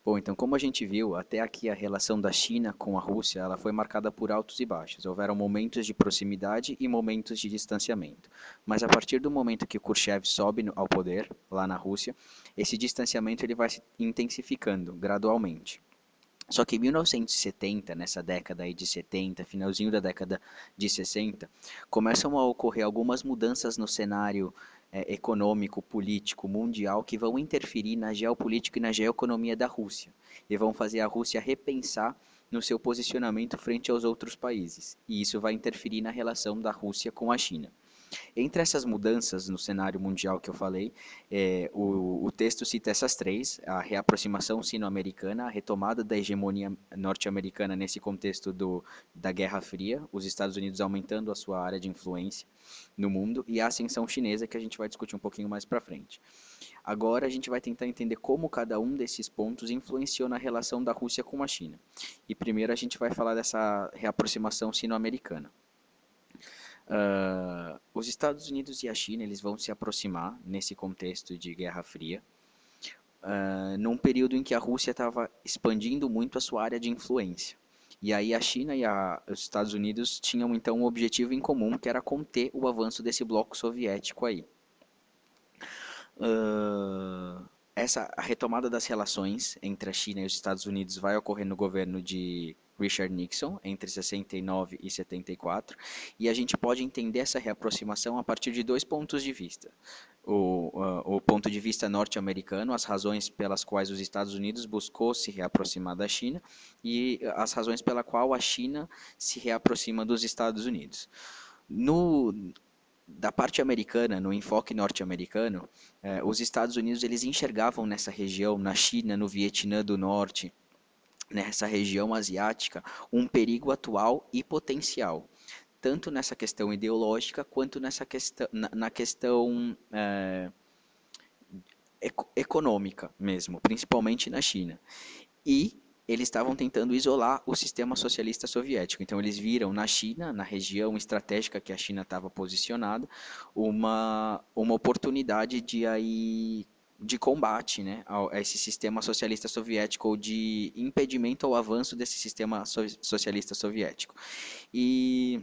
Bom, então como a gente viu, até aqui a relação da China com a Rússia, ela foi marcada por altos e baixos. Houveram momentos de proximidade e momentos de distanciamento. Mas a partir do momento que o Khrushchev sobe ao poder, lá na Rússia, esse distanciamento ele vai se intensificando gradualmente. Só que em 1970, nessa década aí de 70, finalzinho da década de 60, começam a ocorrer algumas mudanças no cenário econômico, político, mundial que vão interferir na geopolítica e na geoeconomia da Rússia e vão fazer a Rússia repensar no seu posicionamento frente aos outros países. E isso vai interferir na relação da Rússia com a China. Entre essas mudanças no cenário mundial que eu falei, o texto cita essas três: a reaproximação sino-americana, a retomada da hegemonia norte-americana nesse contexto da Guerra Fria, os Estados Unidos aumentando a sua área de influência no mundo, e a ascensão chinesa, que a gente vai discutir um pouquinho mais para frente. Agora a gente vai tentar entender como cada um desses pontos influenciou na relação da Rússia com a China. E primeiro a gente vai falar dessa reaproximação sino-americana. Os Estados Unidos e a China eles vão se aproximar nesse contexto de Guerra Fria, num período em que a Rússia estava expandindo muito a sua área de influência. E aí a China e os Estados Unidos tinham então um objetivo em comum, que era conter o avanço desse bloco soviético aí. Uh, a retomada das relações entre a China e os Estados Unidos vai ocorrer no governo de Richard Nixon, entre 69 e 74, e a gente pode entender essa reaproximação a partir de dois pontos de vista. O ponto de vista norte-americano, as razões pelas quais os Estados Unidos buscou se reaproximar da China e as razões pela qual a China se reaproxima dos Estados Unidos. No, da parte americana, no enfoque norte-americano, os Estados Unidos eles enxergavam nessa região, na China, no Vietnã do Norte, nessa região asiática, um perigo atual e potencial, tanto nessa questão ideológica quanto nessa questão, na questão econômica mesmo, principalmente na China. E eles estavam tentando isolar o sistema socialista soviético. Então eles viram na China, na região estratégica que a China estava posicionada, uma oportunidade de combate, né, a esse sistema socialista soviético ou de impedimento ao avanço desse sistema socialista soviético. E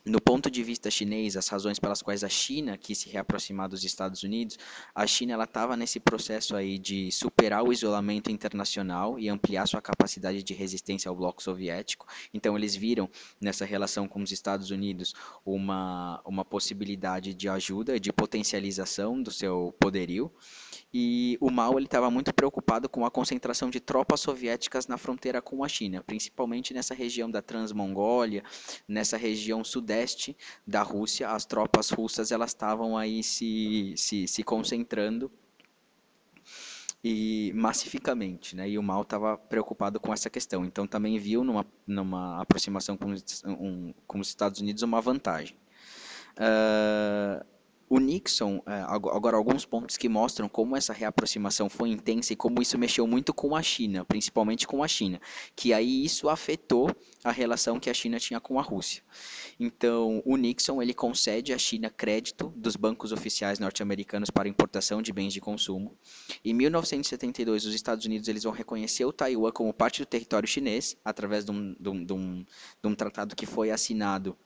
no ponto de vista chinês, as razões pelas quais a China quis se reaproximar dos Estados Unidos, a China ela estava nesse processo aí de superar o isolamento internacional e ampliar sua capacidade de resistência ao bloco soviético. Então eles viram nessa relação com os Estados Unidos uma possibilidade de ajuda, de potencialização do seu poderio. E o Mao ele estava muito preocupado com a concentração de tropas soviéticas na fronteira com a China, principalmente nessa região da Transmongólia, nessa região sudeste da Rússia. As tropas russas elas estavam aí se concentrando e massificamente, né? E o Mao estava preocupado com essa questão. Então também viu numa aproximação com os Estados Unidos uma vantagem. Uh, o Nixon, agora alguns pontos que mostram como essa reaproximação foi intensa e como isso mexeu muito com a China, principalmente com a China, que aí isso afetou a relação que a China tinha com a Rússia. Então, o Nixon ele concede à China crédito dos bancos oficiais norte-americanos para importação de bens de consumo. Em 1972, os Estados Unidos eles vão reconhecer o Taiwan como parte do território chinês através de um tratado que foi assinado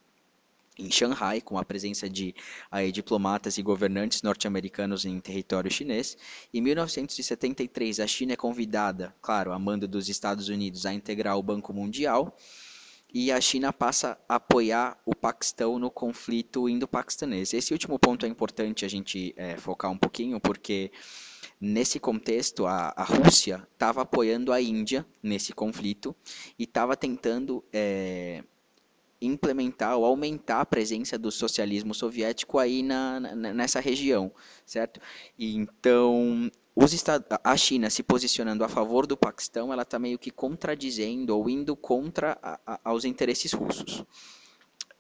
em Xangai, com a presença de diplomatas e governantes norte-americanos em território chinês. Em 1973, a China é convidada, claro, a mando dos Estados Unidos, a integrar o Banco Mundial, e a China passa a apoiar o Paquistão no conflito indo-paquistanês. Esse último ponto é importante a gente focar um pouquinho, porque nesse contexto a Rússia estava apoiando a Índia nesse conflito e estava tentando implementar ou aumentar a presença do socialismo soviético aí nessa região, certo? E então, a China se posicionando a favor do Paquistão, ela está meio que contradizendo ou indo contra aos interesses russos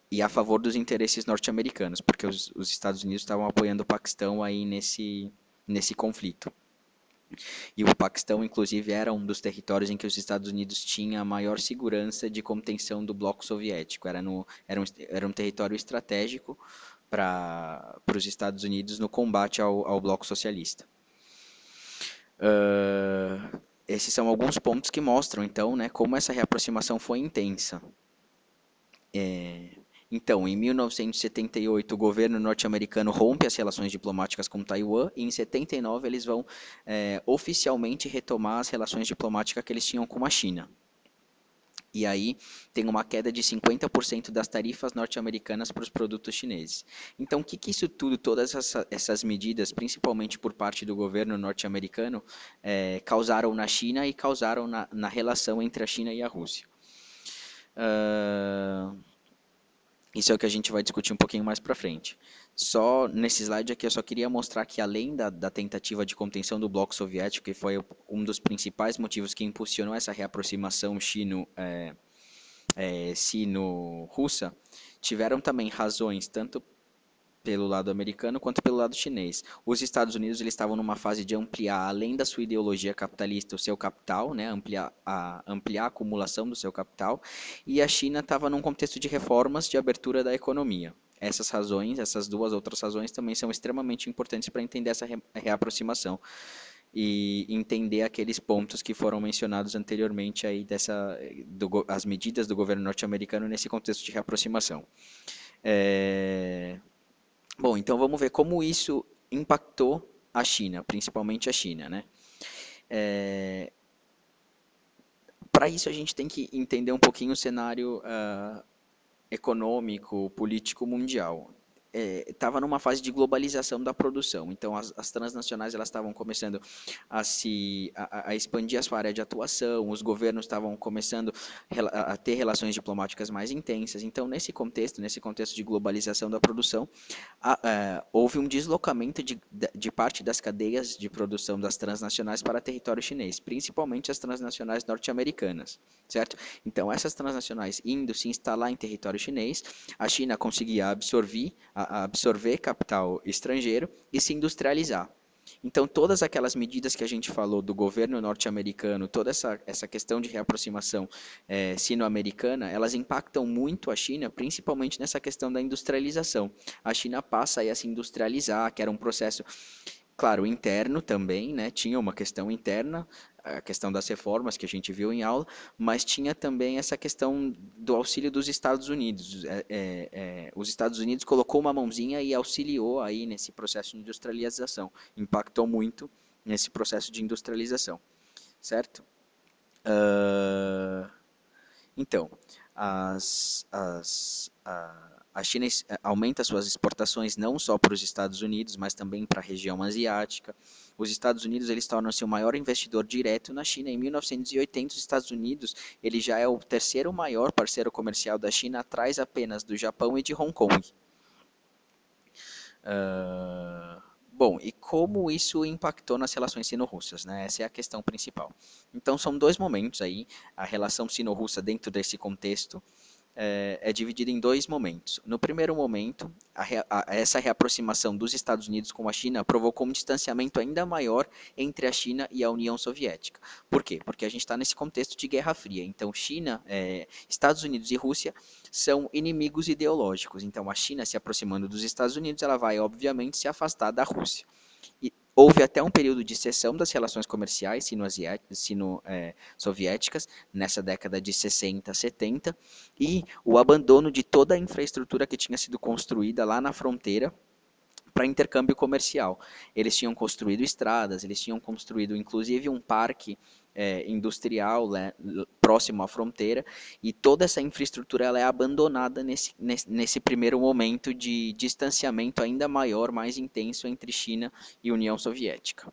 e a favor dos interesses norte-americanos, porque os Estados Unidos estavam apoiando o Paquistão aí nesse conflito. E o Paquistão, inclusive, era um dos territórios em que os Estados Unidos tinha a maior segurança de contenção do bloco soviético. Era um território estratégico para os Estados Unidos no combate ao bloco socialista. esses são alguns pontos que mostram, então, né, como essa reaproximação foi intensa. Então, em 1978, o governo norte-americano rompe as relações diplomáticas com Taiwan e em 79 eles vão oficialmente retomar as relações diplomáticas que eles tinham com a China. E aí tem uma queda de 50% das tarifas norte-americanas para os produtos chineses. Então, o que, que isso tudo, todas essas medidas, principalmente por parte do governo norte-americano, causaram na China e causaram na relação entre a China e a Rússia? Uh, Isso é o que a gente vai discutir um pouquinho mais para frente. Só nesse slide aqui eu só queria mostrar que além da tentativa de contenção do bloco soviético, que foi um dos principais motivos que impulsionou essa reaproximação sino-russa, tiveram também razões tanto pelo lado americano quanto pelo lado chinês. Os Estados Unidos eles estavam numa fase de ampliar, além da sua ideologia capitalista, o seu capital, né, ampliar a acumulação do seu capital, e a China estava num contexto de reformas de abertura da economia. Essas razões, essas duas outras razões também são extremamente importantes para entender essa reaproximação e entender aqueles pontos que foram mencionados anteriormente aí as medidas do governo norte-americano nesse contexto de reaproximação. Bom, então vamos ver como isso impactou a China, principalmente a China, né? Para isso a gente tem que entender um pouquinho o cenário econômico, político mundial. Estava numa fase de globalização da produção, então as transnacionais elas estavam começando a expandir a sua área de atuação, os governos estavam começando a ter relações diplomáticas mais intensas. Então nesse contexto de globalização da produção, houve um deslocamento de parte das cadeias de produção das transnacionais para território chinês, principalmente as transnacionais norte-americanas, certo? Então essas transnacionais indo se instalar em território chinês, a China conseguia absorver capital estrangeiro e se industrializar. Então, todas aquelas medidas que a gente falou do governo norte-americano, toda essa questão de reaproximação sino-americana, elas impactam muito a China, principalmente nessa questão da industrialização. A China passa a se industrializar, que era um processo, claro, interno também, né? Tinha uma questão interna, a questão das reformas que a gente viu em aula, mas tinha também essa questão do auxílio dos Estados Unidos. Os Estados Unidos colocou uma mãozinha e auxiliou aí nesse processo de industrialização, impactou muito nesse processo de industrialização, certo? Uh, então, a China aumenta suas exportações não só para os Estados Unidos, mas também para a região asiática. Os Estados Unidos eles tornam-se o maior investidor direto na China. Em 1980, os Estados Unidos ele já é o terceiro maior parceiro comercial da China, atrás apenas do Japão e de Hong Kong. Bom, e como isso impactou nas relações sino-russas, né? Essa é a questão principal. Então, são dois momentos aí, a relação sino-russa dentro desse contexto dividida em dois momentos. No primeiro momento, essa reaproximação dos Estados Unidos com a China provocou um distanciamento ainda maior entre a China e a União Soviética. Por quê? Porque a gente está nesse contexto de Guerra Fria. Então, Estados Unidos e Rússia são inimigos ideológicos. Então, a China se aproximando dos Estados Unidos, ela vai, obviamente, se afastar da Rússia. E houve até um período de cessão das relações comerciais sino-soviéticas, nessa década de 60, 70, e o abandono de toda a infraestrutura que tinha sido construída lá na fronteira para intercâmbio comercial. Eles tinham construído estradas, eles tinham construído inclusive um parque industrial próximo à fronteira, e toda essa infraestrutura ela é abandonada nesse primeiro momento de distanciamento ainda maior, mais intenso entre China e União Soviética.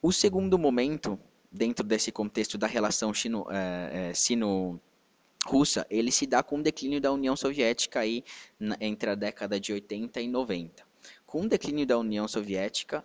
O segundo momento, dentro desse contexto da relação sino-russa, ele se dá com o declínio da União Soviética aí, entre a década de 80 e 90. Com o declínio da União Soviética,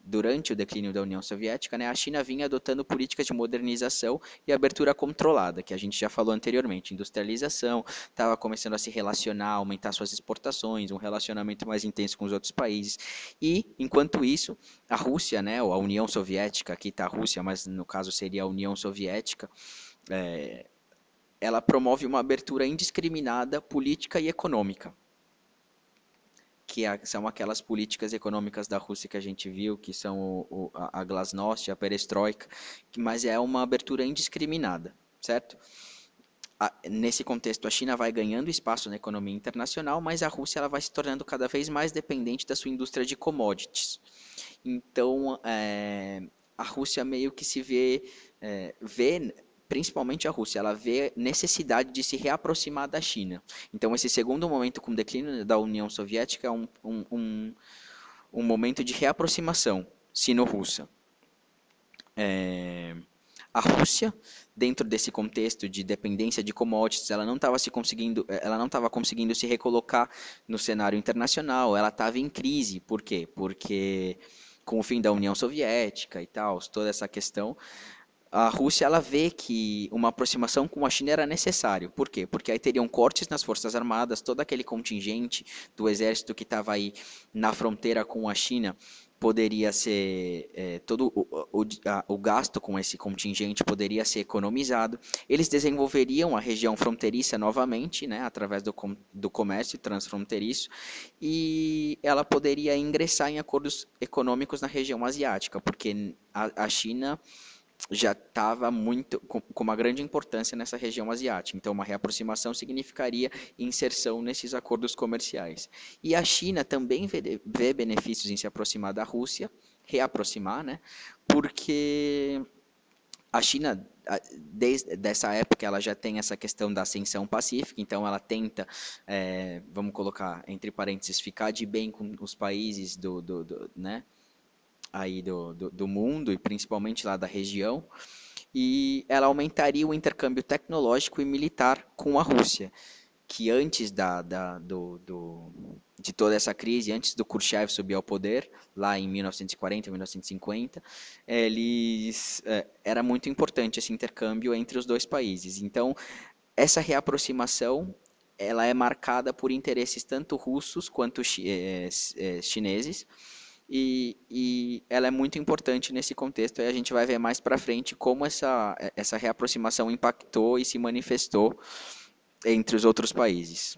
durante o declínio da União Soviética, né, a China vinha adotando políticas de modernização e abertura controlada, que a gente já falou anteriormente, industrialização, estava começando a se relacionar, aumentar suas exportações, um relacionamento mais intenso com os outros países. E, enquanto isso, a Rússia, né, ou a União Soviética, aqui está a Rússia, mas no caso seria a União Soviética, ela promove uma abertura indiscriminada política e econômica. são aquelas políticas econômicas da Rússia que a gente viu, que são a glasnost, a perestroika, mas é uma abertura indiscriminada, certo? Nesse contexto, a China vai ganhando espaço na economia internacional, mas a Rússia ela vai se tornando cada vez mais dependente da sua indústria de commodities. Então, a Rússia meio que se vê, principalmente a Rússia, ela vê necessidade de se reaproximar da China. Então, esse segundo momento com o declínio da União Soviética é um momento de reaproximação sino-russa. A Rússia, dentro desse contexto de dependência de commodities, ela não estava conseguindo se recolocar no cenário internacional, ela estava em crise. Por quê? Porque com o fim da União Soviética e tal, toda essa questão, a Rússia ela vê que uma aproximação com a China era necessário. Por quê? Porque aí teriam cortes nas Forças Armadas, todo aquele contingente do exército que estava aí na fronteira com a China poderia ser todo o gasto com esse contingente poderia ser economizado. Eles desenvolveriam a região fronteiriça novamente, né, através do comércio transfronteiriço, e ela poderia ingressar em acordos econômicos na região asiática, porque a China já estava com uma grande importância nessa região asiática. Então, uma reaproximação significaria inserção nesses acordos comerciais. E a China também vê benefícios em se aproximar da Rússia, reaproximar, né? Porque a China, desde essa época, ela já tem essa questão da ascensão pacífica, então ela tenta, vamos colocar entre parênteses, ficar de bem com os países né, aí do mundo e principalmente lá da região, e ela aumentaria o intercâmbio tecnológico e militar com a Rússia, que antes de toda essa crise, antes do Khrushchev subir ao poder, lá em 1940, 1950, era muito importante esse intercâmbio entre os dois países. Então, essa reaproximação ela é marcada por interesses tanto russos quanto chineses, e ela é muito importante nesse contexto, e a gente vai ver mais para frente como essa reaproximação impactou e se manifestou entre os outros países.